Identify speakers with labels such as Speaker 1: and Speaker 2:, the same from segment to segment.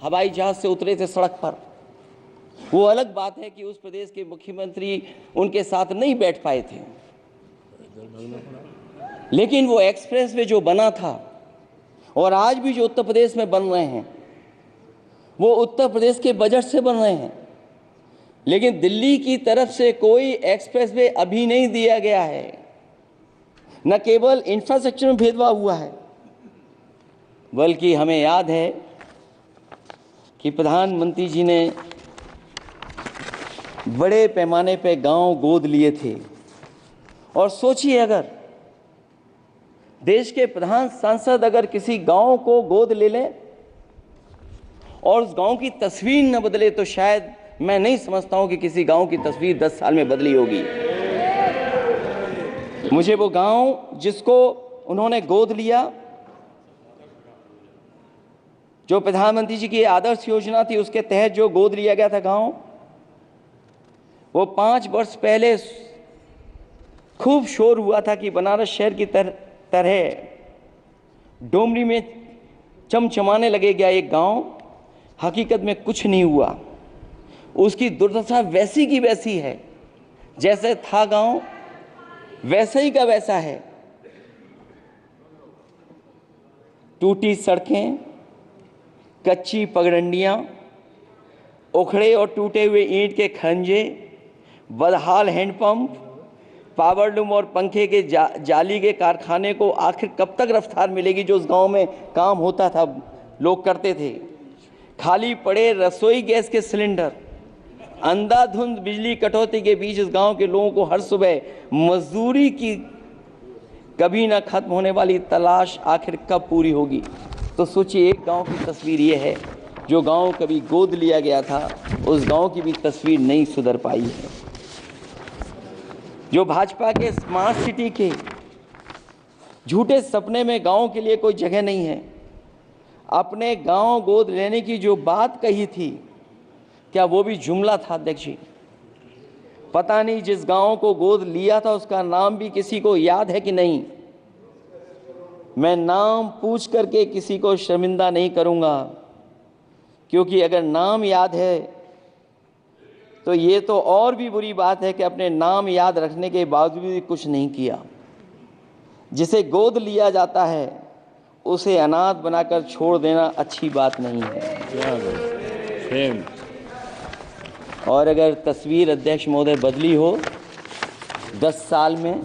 Speaker 1: हवाई जहाज से उतरे थे सड़क पर। वो अलग बात है कि उस प्रदेश के मुख्यमंत्री उनके साथ नहीं बैठ पाए थे, लेकिन वो एक्सप्रेसवे जो बना था और आज भी जो उत्तर प्रदेश में बन रहे हैं वो उत्तर प्रदेश के बजट से बन रहे हैं। लेकिन दिल्ली की तरफ से कोई एक्सप्रेसवे अभी नहीं दिया गया है। न केवल इंफ्रास्ट्रक्चर में भेदभाव हुआ है, बल्कि हमें याद है कि प्रधानमंत्री जी ने बड़े पैमाने पे गांव गोद लिए थे। और सोचिए, अगर देश के प्रधान सांसद अगर किसी गांव को गोद ले लें और उस गांव की तस्वीर न बदले, तो शायद मैं नहीं समझता हूं कि किसी गांव की तस्वीर 10 साल में बदली होगी। मुझे वो गांव जिसको उन्होंने गोद लिया, जो प्रधानमंत्री जी की आदर्श योजना थी उसके तहत जो गोद लिया गया था गांव, वो 5 वर्ष पहले खूब शोर हुआ था कि बनारस शहर की तरह डोमरी में चमचमाने लगेगा एक गांव। हकीकत में कुछ नहीं हुआ। उसकी दुर्दशा वैसी की वैसी है, जैसे था गांव वैसे ही का वैसा है। टूटी सड़कें, कच्ची पगडंडियां, उखड़े और टूटे हुए ईंट के खंजे, बदहाल हैंडपंप, पावरलूम और पंखे के जाली के कारखाने को आखिर कब तक रफ्तार मिलेगी जो उस गांव में काम होता था, लोग करते थे। खाली पड़े रसोई गैस के सिलेंडर, अंधाधुंध बिजली कटौती के बीच इस गांव के लोगों को हर सुबह मजदूरी की कभी ना खत्म होने वाली तलाश आखिर कब पूरी होगी। तो सोचिए, एक गांव की तस्वीर ये है। जो गांव कभी गोद लिया गया था, उस गांव की भी तस्वीर नहीं सुधर पाई है। जो भाजपा के स्मार्ट सिटी के झूठे सपने में गांव के लिए कोई जगह नहीं है। अपने गांव गोद लेने की जो बात कही थी, क्या वो भी जुमला था अध्यक्ष जी? पता नहीं जिस गांव को गोद लिया था उसका नाम भी किसी को याद है कि नहीं। मैं नाम पूछ करके किसी को शर्मिंदा नहीं करूंगा, क्योंकि अगर नाम याद है तो ये तो और भी बुरी बात है कि अपने नाम याद रखने के बावजूद भी कुछ नहीं किया। जिसे गोद लिया जाता है उसे अनाथ बनाकर छोड़ देना अच्छी बात नहीं है। और अगर तस्वीर अध्यक्ष महोदय बदली हो 10 साल में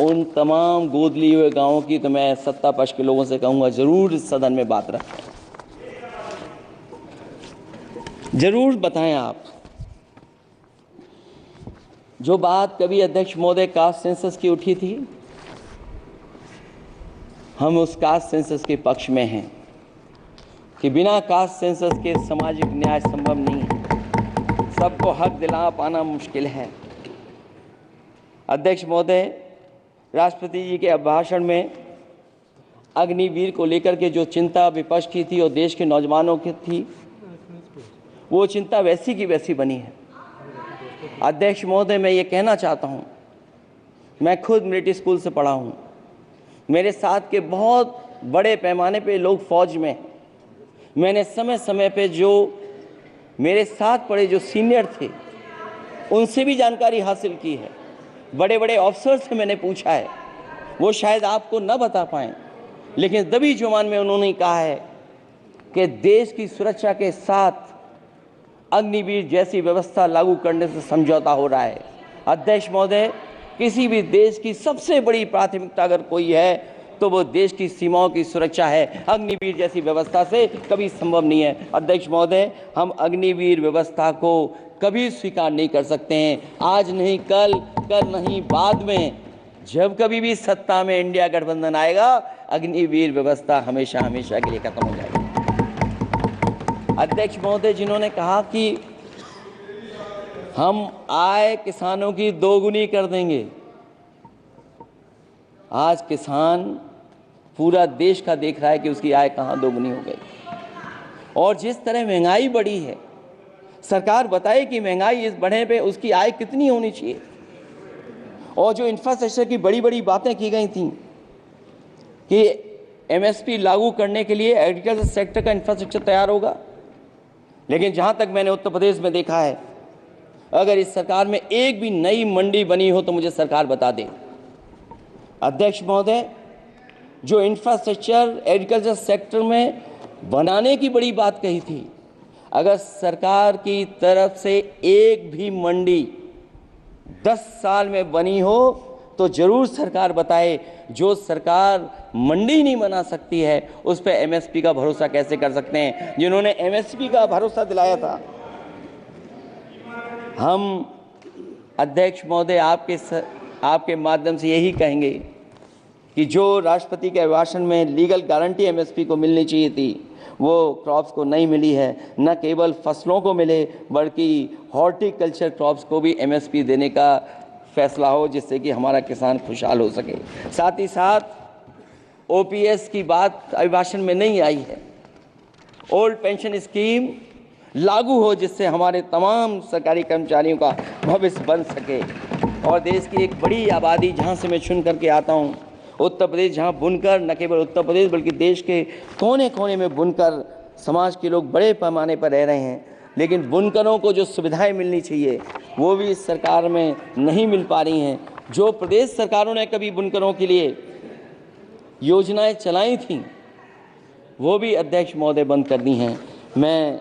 Speaker 1: उन तमाम गोद लिए हुए गांवों की, तो मैं सत्ता पक्ष के लोगों से कहूंगा जरूर इस सदन में बात रखें, जरूर बताएं आप। जो बात कभी अध्यक्ष महोदय कास्ट सेंसस की उठी थी, हम उस कास्ट सेंसस के पक्ष में हैं कि बिना कास्ट सेंसस के सामाजिक न्याय संभव नहीं है। सबको हक दिला पाना मुश्किल है। अध्यक्ष महोदय, राष्ट्रपति जी के अभिभाषण में अग्निवीर को लेकर के जो चिंता विपक्ष की थी और देश के नौजवानों की थी, वो चिंता वैसी की वैसी बनी है। अध्यक्ष महोदय, मैं ये कहना चाहता हूँ, मैं खुद मिलिट्री स्कूल से पढ़ा हूँ। मेरे साथ के बहुत बड़े पैमाने पे लोग फौज में। मैंने समय समय पे जो मेरे साथ पढ़े जो सीनियर थे उनसे भी जानकारी हासिल की है। बड़े बड़े ऑफिसर से मैंने पूछा है, वो शायद आपको न बता पाएं, लेकिन दबी जुबान में उन्होंने कहा है कि देश की सुरक्षा के साथ अग्निवीर जैसी व्यवस्था लागू करने से समझौता हो रहा है। अध्यक्ष महोदय, किसी भी देश की सबसे बड़ी प्राथमिकता अगर कोई है तो वो देश की सीमाओं की सुरक्षा है। अग्निवीर जैसी व्यवस्था से कभी संभव नहीं है। अध्यक्ष महोदय, हम अग्निवीर व्यवस्था को कभी स्वीकार नहीं कर सकते हैं। आज नहीं कल, कल नहीं बाद में, जब कभी भी सत्ता में इंडिया गठबंधन आएगा, अग्निवीर व्यवस्था हमेशा हमेशा के लिए खत्म हो जाएगी। अध्यक्ष महोदय, जिन्होंने कहा कि हम आय किसानों की दोगुनी कर देंगे, आज किसान पूरा देश का देख रहा है कि उसकी आय कहां दोगुनी हो गई। और जिस तरह महंगाई बढ़ी है, सरकार बताए कि महंगाई इस बढ़ने पे उसकी आय कितनी होनी चाहिए। और जो इंफ्रास्ट्रक्चर की बड़ी बड़ी बातें की गई थी कि एमएसपी लागू करने के लिए एग्रीकल्चर सेक्टर का इंफ्रास्ट्रक्चर तैयार होगा। लेकिन जहां तक मैंने उत्तर प्रदेश में देखा है, अगर इस सरकार में एक भी नई मंडी बनी हो तो मुझे सरकार बता दे। अध्यक्ष महोदय, जो इंफ्रास्ट्रक्चर एग्रीकल्चर सेक्टर में बनाने की बड़ी बात कही थी, अगर सरकार की तरफ से एक भी मंडी 10 साल में बनी हो तो जरूर सरकार बताए। जो सरकार मंडी नहीं बना सकती है उस पर एमएसपी का भरोसा कैसे कर सकते हैं, जिन्होंने एमएसपी का भरोसा दिलाया था। हम अध्यक्ष महोदय आपके माध्यम से यही कहेंगे कि जो राष्ट्रपति के अभिभाषण में लीगल गारंटी एमएसपी को मिलनी चाहिए थी, वो क्रॉप्स को नहीं मिली है। न केवल फसलों को मिले बल्कि हॉर्टिकल्चर क्रॉप्स को भी एमएसपी देने का फैसला हो, जिससे कि हमारा किसान खुशहाल हो सके। साथ ही साथ ओपीएस की बात अभिभाषण में नहीं आई है। ओल्ड पेंशन स्कीम लागू हो, जिससे हमारे तमाम सरकारी कर्मचारियों का भविष्य बन सके। और देश की एक बड़ी आबादी, जहाँ से मैं चुन करके आता हूँ, उत्तर प्रदेश, जहाँ बुनकर न केवल उत्तर प्रदेश बल्कि देश के कोने कोने में बुनकर समाज के लोग बड़े पैमाने पर रह रहे हैं, लेकिन बुनकरों को जो सुविधाएं मिलनी चाहिए वो भी इस सरकार में नहीं मिल पा रही हैं। जो प्रदेश सरकारों ने कभी बुनकरों के लिए योजनाएं चलाई थीं वो भी अध्यक्ष महोदय बंद कर दी हैं। मैं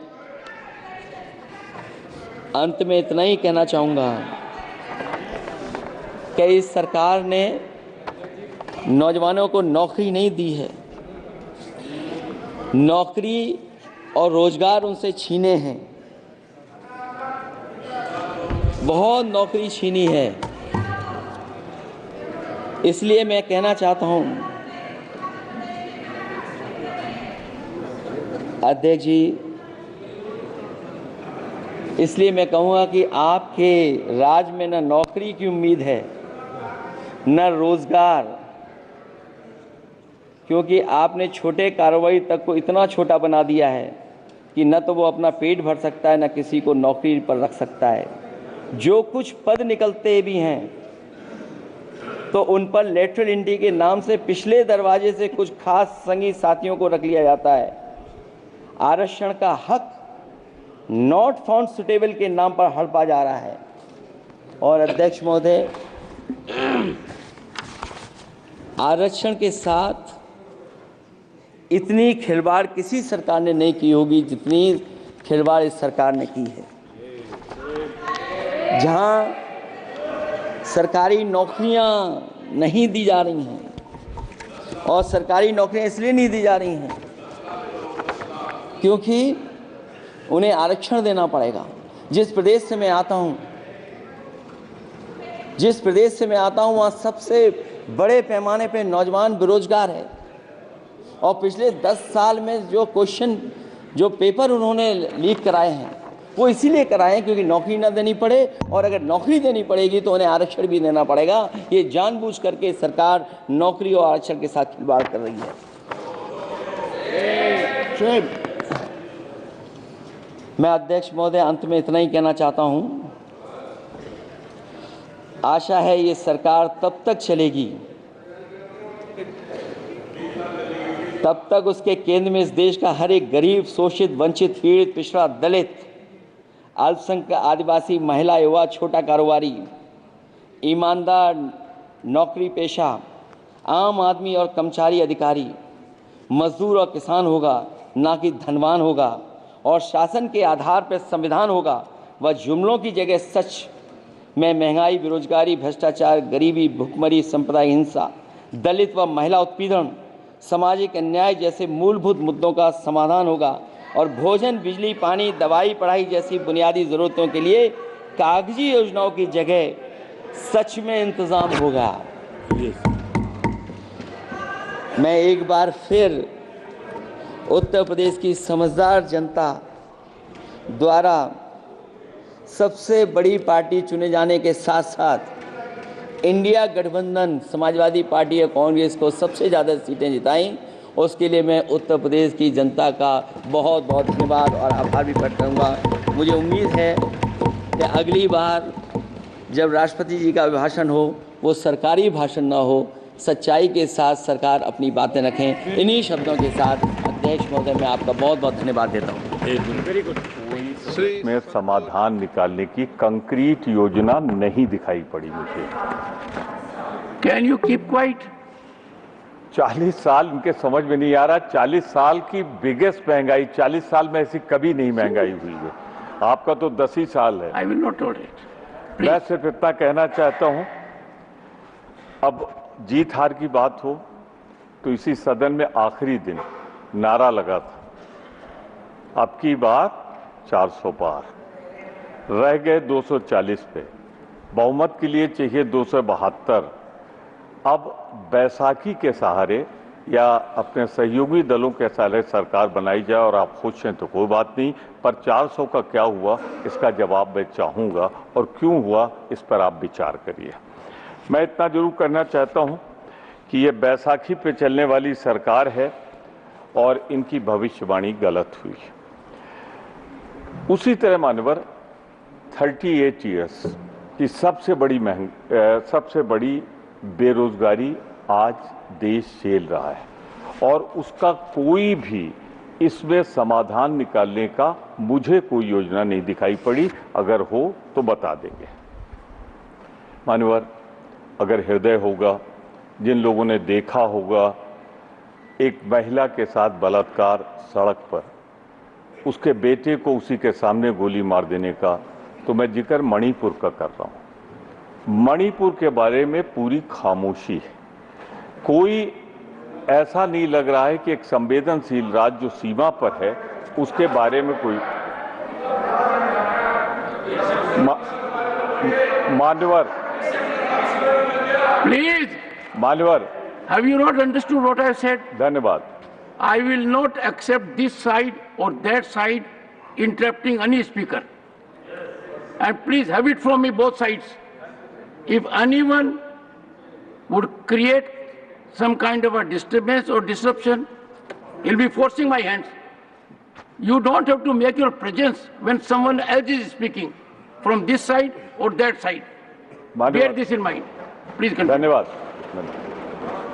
Speaker 1: अंत में इतना ही कहना चाहूँगा कि इस सरकार ने नौजवानों को नौकरी नहीं दी है, नौकरी और रोजगार उनसे छीने हैं, बहुत नौकरी छीनी है। इसलिए मैं कहना चाहता हूं अध्यक्ष जी, इसलिए मैं कहूँगा कि आपके राज में न नौकरी की उम्मीद है न रोजगार, क्योंकि आपने छोटे कारोबारी तक को इतना छोटा बना दिया है कि न तो वो अपना पेट भर सकता है न किसी को नौकरी पर रख सकता है। जो कुछ पद निकलते भी हैं तो उन पर लेटरल एंट्री के नाम से पिछले दरवाजे से कुछ खास संगी साथियों को रख लिया जाता है। आरक्षण का हक नॉट फाउंड सुटेबल के नाम पर हड़पा जा रहा है। और अध्यक्ष महोदय, आरक्षण के साथ इतनी खिलवाड़ किसी सरकार ने नहीं की होगी जितनी खिलवाड़ इस सरकार ने की है। जहां सरकारी नौकरियां नहीं दी जा रही हैं, और सरकारी नौकरियां इसलिए नहीं दी जा रही हैं क्योंकि उन्हें आरक्षण देना पड़ेगा। जिस प्रदेश से मैं आता हूं वहां सबसे बड़े पैमाने पे नौजवान बेरोजगार है। और पिछले 10 साल में जो पेपर उन्होंने लीक कराए हैं वो इसीलिए कराए हैं क्योंकि नौकरी ना देनी पड़े, और अगर नौकरी देनी पड़ेगी तो उन्हें आरक्षण भी देना पड़ेगा। ये जानबूझ करके सरकार नौकरी और आरक्षण के साथ खिलवाड़ कर रही है। मैं अध्यक्ष महोदय अंत में इतना ही कहना चाहता हूं, आशा है ये सरकार तब तक चलेगी तब तक उसके केंद्र में इस देश का हर एक गरीब, शोषित, वंचित, पीड़ित, पिछड़ा, दलित, अल्पसंख्यक, आदिवासी, महिला, युवा, छोटा कारोबारी, ईमानदार, नौकरी पेशा, आम आदमी और कर्मचारी अधिकारी, मजदूर और किसान होगा, ना कि धनवान होगा। और शासन के आधार पर संविधान होगा। वह जुमलों की जगह सच में महंगाई, बेरोजगारी, भ्रष्टाचार, गरीबी, भुखमरी, सांप्रदायिक हिंसा, दलित व महिला उत्पीड़न, सामाजिक अन्याय जैसे मूलभूत मुद्दों का समाधान होगा। और भोजन, बिजली, पानी, दवाई, पढ़ाई जैसी बुनियादी ज़रूरतों के लिए कागजी योजनाओं की जगह सच में इंतज़ाम होगा। मैं एक बार फिर उत्तर प्रदेश की समझदार जनता द्वारा सबसे बड़ी पार्टी चुने जाने के साथ साथ इंडिया गठबंधन समाजवादी पार्टी और कांग्रेस को सबसे ज़्यादा सीटें जिताई, उसके लिए मैं उत्तर प्रदेश की जनता का बहुत बहुत धन्यवाद और आभार भी प्रकट करूँगा। मुझे उम्मीद है कि अगली बार जब राष्ट्रपति जी का अभिभाषण हो वो सरकारी भाषण ना हो, सच्चाई के साथ सरकार अपनी बातें रखें। इन्हीं शब्दों के साथ अध्यक्ष महोदय मैं आपका बहुत बहुत धन्यवाद देता हूँ।
Speaker 2: Very good.
Speaker 3: में समाधान निकालने की कंक्रीट योजना नहीं दिखाई पड़ी मुझे।
Speaker 2: Can you keep quiet?
Speaker 3: 40 साल इनके समझ में नहीं आ रहा। 40 साल की बिगेस्ट महंगाई, 40 साल में ऐसी कभी नहीं महंगाई हुई है। आपका तो 10 ही साल है।
Speaker 2: I will not tolerate.
Speaker 3: मैं सिर्फ इतना कहना चाहता हूं, अब जीत हार की बात हो तो इसी सदन में आखिरी दिन नारा लगा था, अब की बार 400 पार, रह गए 240 पे, बहुमत के लिए चाहिए 272। अब बैसाखी के सहारे या अपने सहयोगी दलों के सहारे सरकार बनाई जाए और आप खुश हैं तो कोई बात नहीं, पर 400 का क्या हुआ इसका जवाब मैं चाहूँगा, और क्यों हुआ इस पर आप विचार करिए। मैं इतना जरूर करना चाहता हूँ कि ये बैसाखी पे चलने वाली सरकार है और इनकी भविष्यवाणी गलत हुई। उसी तरह मानवर 38 ईयर्स की सबसे बड़ी बेरोजगारी आज देश झेल रहा है, और उसका कोई भी इसमें समाधान निकालने का मुझे कोई योजना नहीं दिखाई पड़ी। अगर हो तो बता देंगे। मानवर, अगर हृदय होगा, जिन लोगों ने देखा होगा एक महिला के साथ बलात्कार सड़क पर, उसके बेटे को उसी के सामने गोली मार देने का, तो मैं जिक्र मणिपुर का कर रहा हूं। मणिपुर के बारे में पूरी खामोशी है। कोई ऐसा नहीं लग रहा है कि एक संवेदनशील राज्य जो सीमा पर है उसके बारे में कोई मान्यवर,
Speaker 2: प्लीज
Speaker 3: मान्यवर,
Speaker 2: have you not understood what I said?
Speaker 3: धन्यवाद।
Speaker 2: I will not accept this side or that side interrupting any speaker. And please have it from me both sides. If anyone would create some kind of a disturbance or disruption, he'll be forcing my hands. You don't have to make your presence when someone else is speaking from this side or that side. Bear this in mind. Please continue.
Speaker 3: धन्यवाद।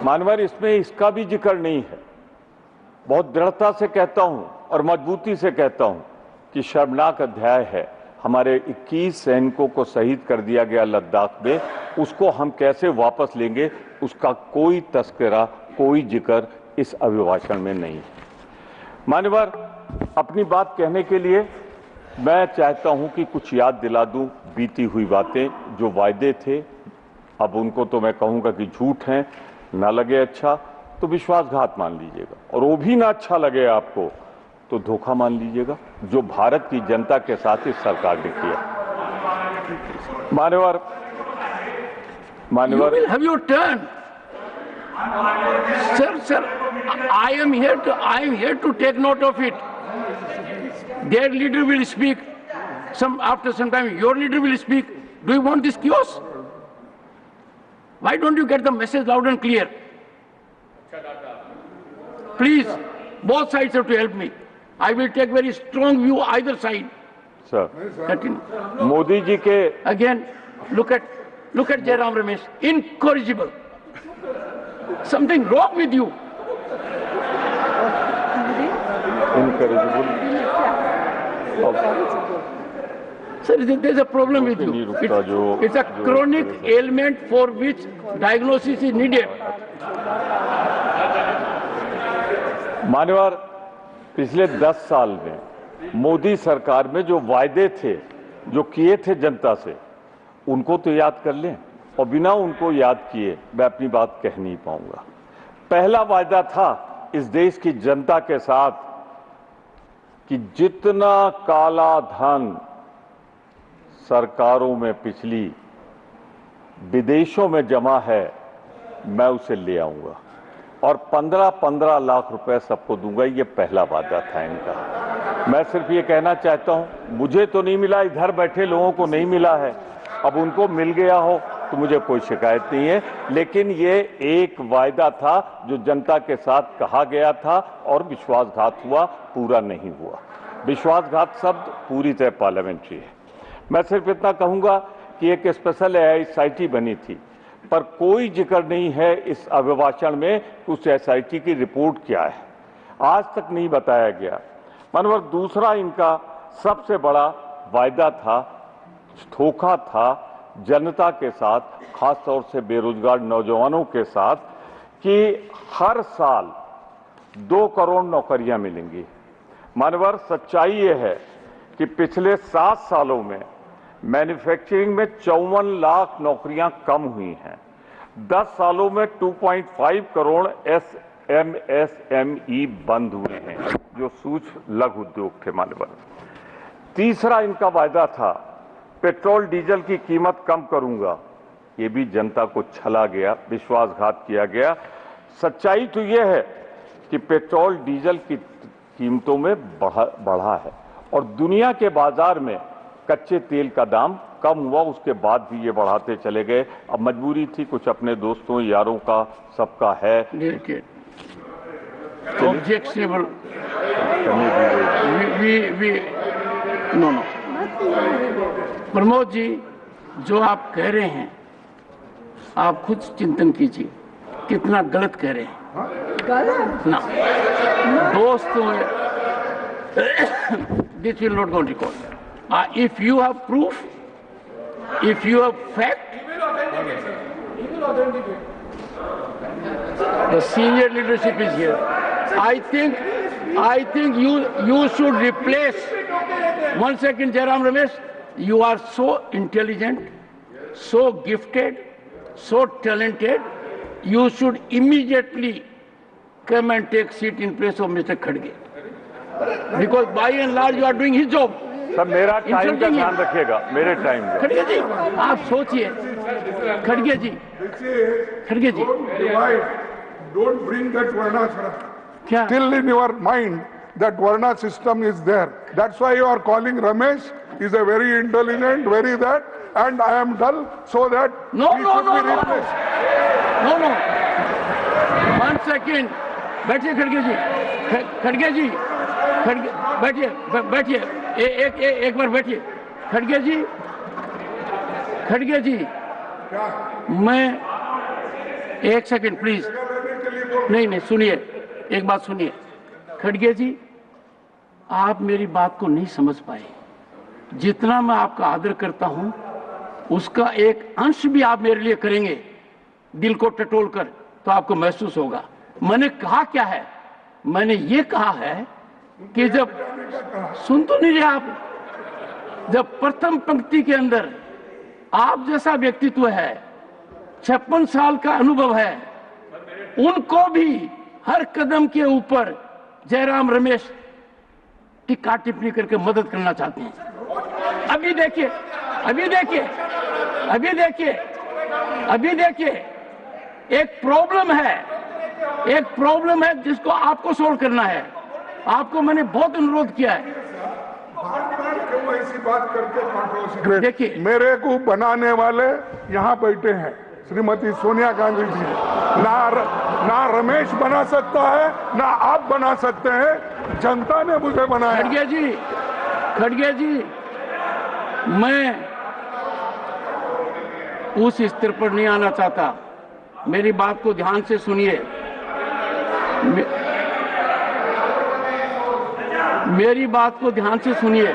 Speaker 3: मानवर, इसमें इसका भी जिक्र नहीं है। बहुत दृढ़ता से कहता हूं और मजबूती से कहता हूं कि शर्मनाक अध्याय है। हमारे 21 सैनिकों को शहीद कर दिया गया लद्दाख में, उसको हम कैसे वापस लेंगे उसका कोई तस्करा, कोई जिक्र इस अभिभाषण में नहीं है। मान्यवर, अपनी बात कहने के लिए मैं चाहता हूं कि कुछ याद दिला दूं बीती हुई बातें, जो वायदे थे। अब उनको तो मैं कहूंगा कि झूठ हैं, ना लगे अच्छा तो विश्वासघात मान लीजिएगा, और वो भी ना अच्छा लगे आपको तो धोखा मान लीजिएगा, जो भारत की जनता के साथ इस सरकार ने किया। मान्यवर,
Speaker 2: You will have your turn. Sir, I am here to take note of it. Their leader will speak. After some time, your leader will speak. Do you want this chaos? Why don't you get the message loud and clear? Please, both sides have to help me. I will take very strong view either side.
Speaker 3: Sir,
Speaker 2: Continue.
Speaker 3: Modi ji के
Speaker 2: Again, look at Jairam Ramesh, incorrigible. Something wrong with you.
Speaker 3: इनकरेजिबल।
Speaker 2: Sir, there's a problem with you. It's a chronic ailment for which diagnosis is needed.
Speaker 3: मान्यवर, पिछले 10 साल में मोदी सरकार में जो वायदे थे, जो किए थे जनता से, उनको तो याद कर लें, और बिना उनको याद किए मैं अपनी बात कह नहीं पाऊंगा। पहला वायदा था इस देश की जनता के साथ कि जितना काला धन सरकारों में पिछली विदेशों में जमा है मैं उसे ले आऊंगा, और 15-15 लाख रुपए सबको दूंगा। ये पहला वादा था इनका। मैं सिर्फ ये कहना चाहता हूं, मुझे तो नहीं मिला, इधर बैठे लोगों को नहीं मिला है, अब उनको मिल गया हो तो मुझे कोई शिकायत नहीं है, लेकिन ये एक वायदा था जो जनता के साथ कहा गया था और विश्वासघात हुआ, पूरा नहीं हुआ। विश्वासघात शब्द पूरी तरह पार्लियामेंट्री है। मैं सिर्फ इतना कहूंगा कि एक स्पेशल एआईएसआईटी बनी थी, पर कोई जिक्र नहीं है इस अभिभाषण में कि उस एसआईटी की रिपोर्ट क्या है, आज तक नहीं बताया गया। मनोहर, दूसरा इनका सबसे बड़ा वायदा था, धोखा था जनता के साथ, खासतौर से बेरोजगार नौजवानों के साथ, कि हर साल 2 करोड़ नौकरियां मिलेंगी। मानवर, सच्चाई ये है कि पिछले 7 सालों में मैन्युफैक्चरिंग में 54 लाख नौकरियां कम हुई हैं। 10 सालों में 2.5 करोड़ एमएसएमई बंद हुए हैं, जो सूक्ष्म लघु उद्योग थे। मानवर, तीसरा इनका वायदा था, पेट्रोल डीजल की कीमत कम करूंगा। ये भी जनता को छला गया, विश्वासघात किया गया। सच्चाई तो यह है कि पेट्रोल डीजल की कीमतों में बढ़ा है और दुनिया के बाजार में कच्चे तेल का दाम कम हुआ, उसके बाद भी ये बढ़ाते चले गए। अब मजबूरी थी, कुछ अपने दोस्तों यारों का, सबका है।
Speaker 2: ऑब्जेक्शनेबल, नो प्रमोद जी, जो आप कह रहे हैं आप खुद चिंतन कीजिए, कितना गलत कह रहे हैं ना। दोस्तों, this will not go on record. If you have proof, if you have fact, the senior leadership is here. I think you should replace. One second, Jairam Ramesh. You are so intelligent, so gifted, so talented. You should immediately come and take seat in place of Mr. Khadge. Because by and large you are doing his job.
Speaker 3: सब मेरा time का ध्यान रखिएगा, मेरे time का।
Speaker 2: खड़गे जी, आप सोचिए, खड़गे जी, खड़गे जी।
Speaker 4: Don't bring that Varnashram.
Speaker 2: क्या?
Speaker 4: Still in your mind that Varna system is there. That's why you are calling Ramesh is a very intelligent, very that, and I am dull, so that
Speaker 2: No,
Speaker 4: he
Speaker 2: no,
Speaker 4: should
Speaker 2: no,
Speaker 4: be
Speaker 2: no,
Speaker 4: replaced.
Speaker 2: no. One second. बैठिए खड़गे जी, खड़गे जी, खड़गे, बैठिए, बैठिए, एक बार बैठिए। खड़गे जी, खड़गे जी, मैं एक सेकंड प्लीज। नहीं, सुनिए, एक बात सुनिए। खड़गे जी, आप मेरी बात को नहीं समझ पाए। जितना मैं आपका आदर करता हूं, उसका एक अंश भी आप मेरे लिए करेंगे दिल को टटोल कर, तो आपको महसूस होगा। मैंने कहा क्या है? मैंने ये कहा है कि जब, सुन तो नहीं रहे आप, जब प्रथम पंक्ति के अंदर आप जैसा व्यक्तित्व है, 56 साल का अनुभव है, उनको भी हर कदम के ऊपर जयराम रमेश टिक्का टिप्पणी करके मदद करना चाहते हैं। अभी देखिए, अभी देखिए, अभी देखिए, अभी देखिए, एक प्रॉब्लम है, एक प्रॉब्लम है जिसको आपको सोल्व करना है। आपको मैंने बहुत अनुरोध किया है।
Speaker 4: क्यों ऐसी बात करके कंट्रोवर्सी?
Speaker 2: देखिए,
Speaker 4: मेरे को बनाने वाले यहाँ बैठे हैं, श्रीमती सोनिया गांधी जी। ना रमेश बना सकता है, ना आप बना सकते हैं, जनता ने मुझे बनाया।
Speaker 2: खड़गे जी, खड़गे जी, मैं उस स्तर पर नहीं आना चाहता। मेरी बात को ध्यान से सुनिए, मेरी बात को ध्यान से सुनिए।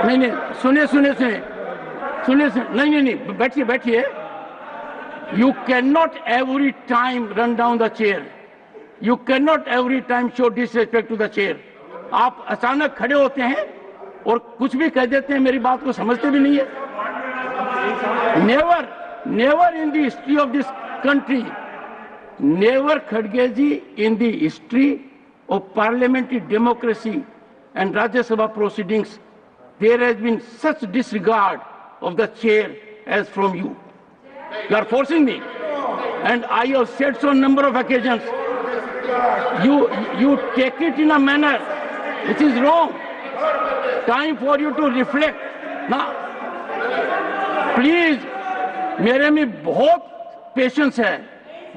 Speaker 2: नहीं, सुनिए, सुनिए, सुनिए, सुनिए, नहीं, बैठिए, बैठिए। You cannot every time run down the chair. You cannot every time show disrespect to the chair. आप अचानक खड़े होते हैं और कुछ भी कह देते हैं, मेरी बात को समझते भी नहीं है। Never in the history of this country, never Khadge ji, in the history of parliamentary democracy and Rajya Sabha proceedings, there has been such disregard of the chair as from you. You are forcing me, and I have said so on a number of occasions. You take it in a manner which is wrong. Time for you to reflect. Now, please, मेरे में बहुत patience है,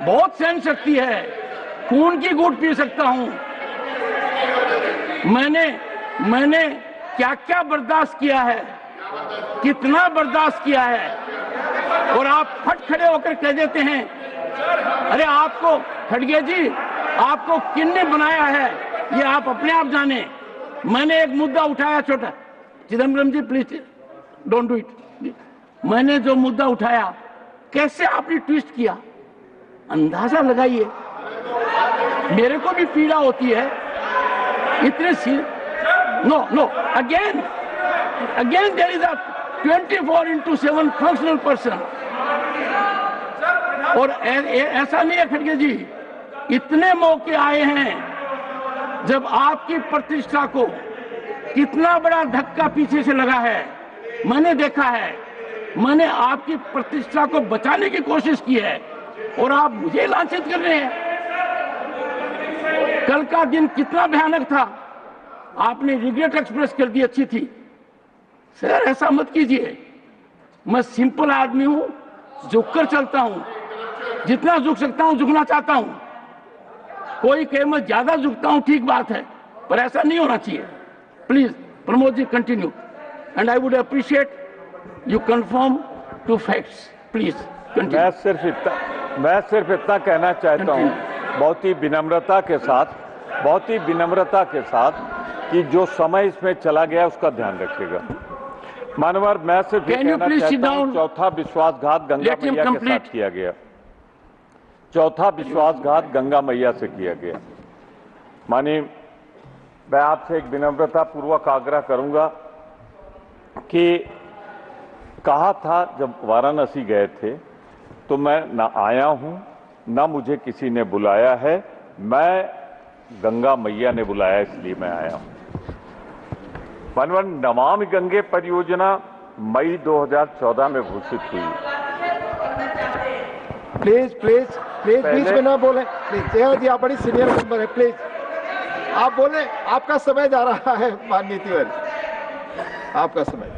Speaker 2: बहुत सहन शक्ति है, खून की घूंट पी सकता हूं। मैंने क्या क्या बर्दाश्त किया है, कितना बर्दाश्त किया है। और आप फट खड़े होकर कह देते हैं, अरे आपको खड़गे जी, आपको किसने बनाया है ये आप अपने आप जाने। मैंने एक मुद्दा उठाया छोटा, चिदम्बरम जी प्लीज डोंट डू इट। मैंने जो मुद्दा उठाया कैसे आपने ट्विस्ट किया, अंदाजा लगाइए। मेरे को भी पीड़ा होती है इतने सी। No again there is a 24/7 functional person. और ऐसा नहीं है खड़गे जी, इतने मौके आए हैं जब आपकी प्रतिष्ठा को कितना बड़ा धक्का पीछे से लगा है मैंने देखा है। मैंने आपकी प्रतिष्ठा को बचाने की कोशिश की है और आप मुझे लांछित कर रहे हैं। कल का दिन कितना भयानक था, आपने रिग्रेट एक्सप्रेस कर दी, अच्छी थी। सर ऐसा मत कीजिए, मैं सिंपल आदमी हूं, झुककर चलता हूं, जितना झुक सकता हूं झुकना चाहता हूं। कोई कहे मैं ज्यादा झुकता हूं, ठीक बात है, पर ऐसा नहीं होना चाहिए। Please Pramod ji continue and I would appreciate you confirm to facts please continue.
Speaker 3: मैं सिर्फ इतना कहना चाहता हूं, बहुत ही विनम्रता के साथ कि जो समय इसमें चला गया उसका ध्यान रखिएगा। मानवर, मैं सिर्फ ये कहना चाहता हूं, चौथा विश्वासघात गंगा मैया के साथ किया गया। चौथा विश्वासघात गंगा मैया से किया गया। मानिए, मैं आपसे एक विनम्रता पूर्वक आग्रह करूंगा कि कहा था जब वाराणसी गए थे तो मैं ना आया हूं, ना मुझे किसी ने बुलाया है, मैं गंगा मैया ने बुलाया इसलिए मैं आया हूं। मानवर, नमामि गंगे परियोजना मई 2014 में घोषित हुई।
Speaker 5: प्लीज बीच में ना बोले प्लीज। जी आप बड़ी सीनियर मेंबर है, प्लीज आप बोले, आपका समय जा रहा है माननीय तिवारी, आपका समय।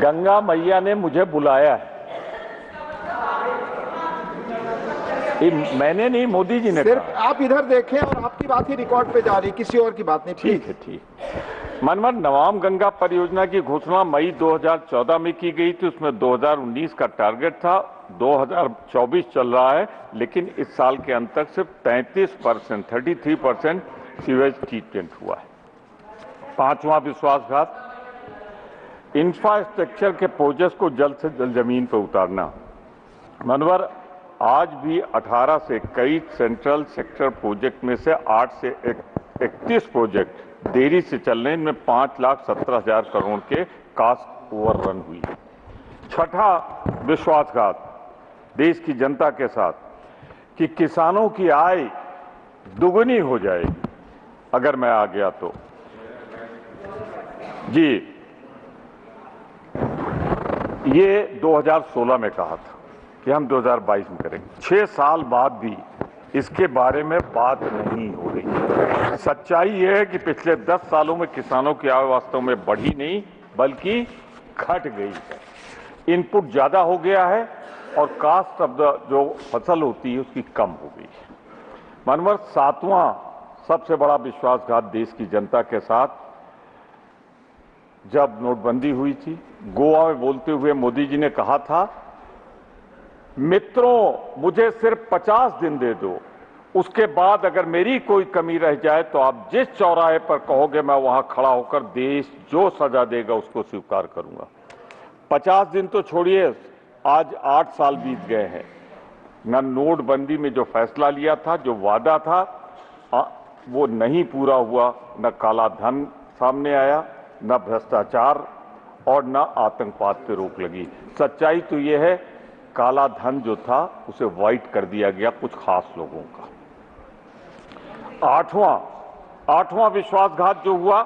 Speaker 3: गंगा मैया ने मुझे बुलाया है, मैंने नहीं, मोदी जी ने
Speaker 5: सिर्फ
Speaker 3: कहा।
Speaker 5: आप इधर देखें और आपकी बात ही रिकॉर्ड पे जा रही, किसी और की बात नहीं।
Speaker 3: ठीक है। मनमन, नमामि गंगा परियोजना की घोषणा मई 2014 में की गई थी। उसमें 2019 का टारगेट था, 2024 चल रहा है, लेकिन इस साल के अंत तक सिर्फ 33% सीवेज ट्रीटमेंट हुआ है। पांचवां विश्वासघात, इंफ्रास्ट्रक्चर के प्रोजेक्ट को जल्द से जल्द जमीन पर उतारना। मनवर, आज भी 18 से 21 सेंट्रल सेक्टर प्रोजेक्ट में से 8 से 31 प्रोजेक्ट देरी से चल रहे हैं। इनमें 5,17,000 करोड़ के कास्ट ओवररन हुई। छठा विश्वासघात देश की जनता के साथ कि किसानों की आय दुगुनी हो जाएगी अगर मैं आ गया तो। जी, ये 2016 में कहा था कि हम 2022 में करेंगे। 6 साल बाद भी इसके बारे में बात नहीं हो रही। सच्चाई यह है कि पिछले 10 सालों में किसानों की आय वास्तव में बढ़ी नहीं बल्कि घट गई है। इनपुट ज्यादा हो गया है और कास्ट ऑफ द जो फसल होती है उसकी कम हो गई है। मनवर, 7वां सबसे बड़ा विश्वासघात देश की जनता के साथ जब नोटबंदी हुई थी। गोवा में बोलते हुए मोदी जी ने कहा था, मित्रों मुझे सिर्फ 50 दिन दे दो, उसके बाद अगर मेरी कोई कमी रह जाए तो आप जिस चौराहे पर कहोगे मैं वहां खड़ा होकर देश जो सजा देगा उसको स्वीकार करूंगा। 50 दिन तो छोड़िए, आज 8 साल बीत गए हैं। न नोटबंदी में जो फैसला लिया था, जो वादा था, वो नहीं पूरा हुआ। न काला धन सामने आया, न भ्रष्टाचार और न आतंकवाद पे रोक लगी। सच्चाई तो ये है, काला धन जो था उसे वाइट कर दिया गया कुछ खास लोगों का। आठवां विश्वासघात जो हुआ,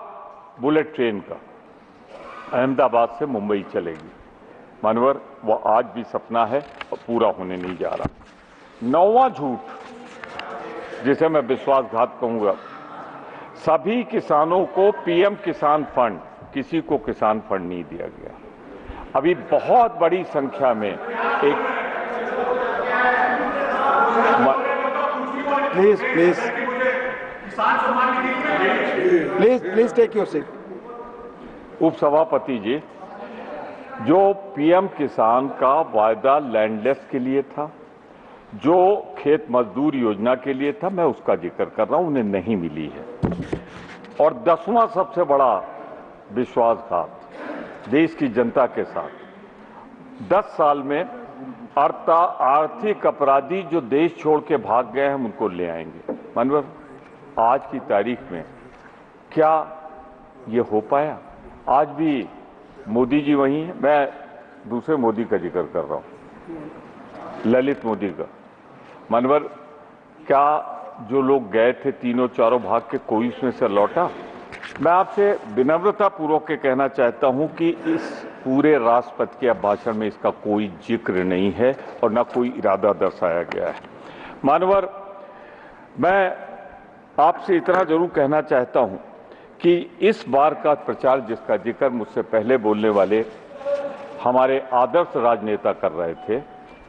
Speaker 3: बुलेट ट्रेन का, अहमदाबाद से मुंबई चलेगी। मनवर, वो आज भी सपना है और पूरा होने नहीं जा रहा। 9वां झूठ जिसे मैं विश्वासघात कहूंगा, सभी किसानों को पीएम किसान फंड, किसी को किसान फंड नहीं दिया गया। अभी बहुत बड़ी संख्या में एक
Speaker 5: प्लीज टेक योर सीट।
Speaker 3: उपसभापति जी, जो पीएम किसान का वायदा लैंडलेस के लिए था, जो खेत मजदूर योजना के लिए था, मैं उसका जिक्र कर रहा हूं, उन्हें नहीं मिली है। और 10वां सबसे बड़ा विश्वासघात देश की जनता के साथ 10 साल में आर्थिक अपराधी जो देश छोड़ के भाग गए हम उनको ले आएंगे। मानवर, आज की तारीख में क्या ये हो पाया? आज भी मोदी जी वही हैं। मैं दूसरे मोदी का जिक्र कर रहा हूं, ललित मोदी का। मानवर, क्या जो लोग गए थे तीनों चारों भाग के, कोई उसमें से लौटा? मैं आपसे विनम्रता पूर्वक के कहना चाहता हूं कि इस पूरे राष्ट्रपति के भाषण में इसका कोई जिक्र नहीं है और न कोई इरादा दर्शाया गया है। मानवर, मैं आपसे इतना जरूर कहना चाहता हूं कि इस बार का प्रचार जिसका जिक्र मुझसे पहले बोलने वाले हमारे आदर्श राजनेता कर रहे थे,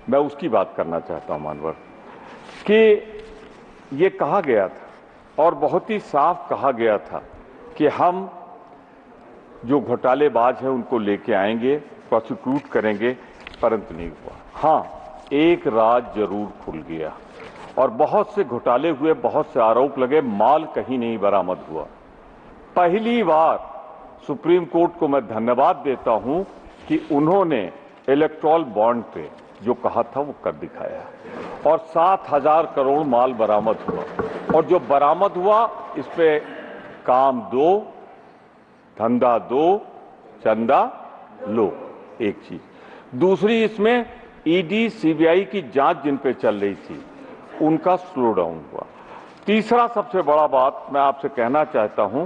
Speaker 3: मैं उसकी बात करना चाहता हूं। मानवर, कि ये कहा गया था और बहुत ही साफ कहा गया था कि हम जो घोटालेबाज हैं उनको लेके आएंगे, प्रोसिक्यूट करेंगे, परंतु नहीं हुआ। हाँ, एक राज जरूर खुल गया और बहुत से घोटाले हुए, बहुत से आरोप लगे, माल कहीं नहीं बरामद हुआ। पहली बार सुप्रीम कोर्ट को मैं धन्यवाद देता हूं कि उन्होंने इलेक्टोरल बॉन्ड पे जो कहा था वो कर दिखाया और 7,000 करोड़ माल बरामद हुआ। और जो बरामद हुआ इस पे काम दो, धंधा दो, चंदा लो, एक चीज। दूसरी, इसमें ईडी सीबीआई की जांच जिन पे चल रही थी उनका स्लो डाउन हुआ। तीसरा सबसे बड़ा बात मैं आपसे कहना चाहता हूं,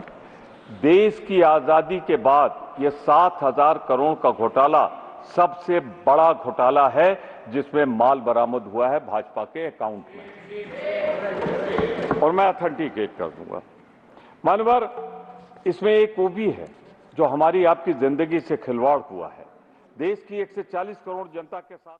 Speaker 3: देश की आजादी के बाद ये 7,000 करोड़ का घोटाला सबसे बड़ा घोटाला है जिसमें माल बरामद हुआ है भाजपा के अकाउंट में, और मैं ऑथेंटिकेट कर दूंगा। मानवर, इसमें एक वो भी है जो हमारी आपकी जिंदगी से खिलवाड़ हुआ है। देश की 140 करोड़ जनता के साथ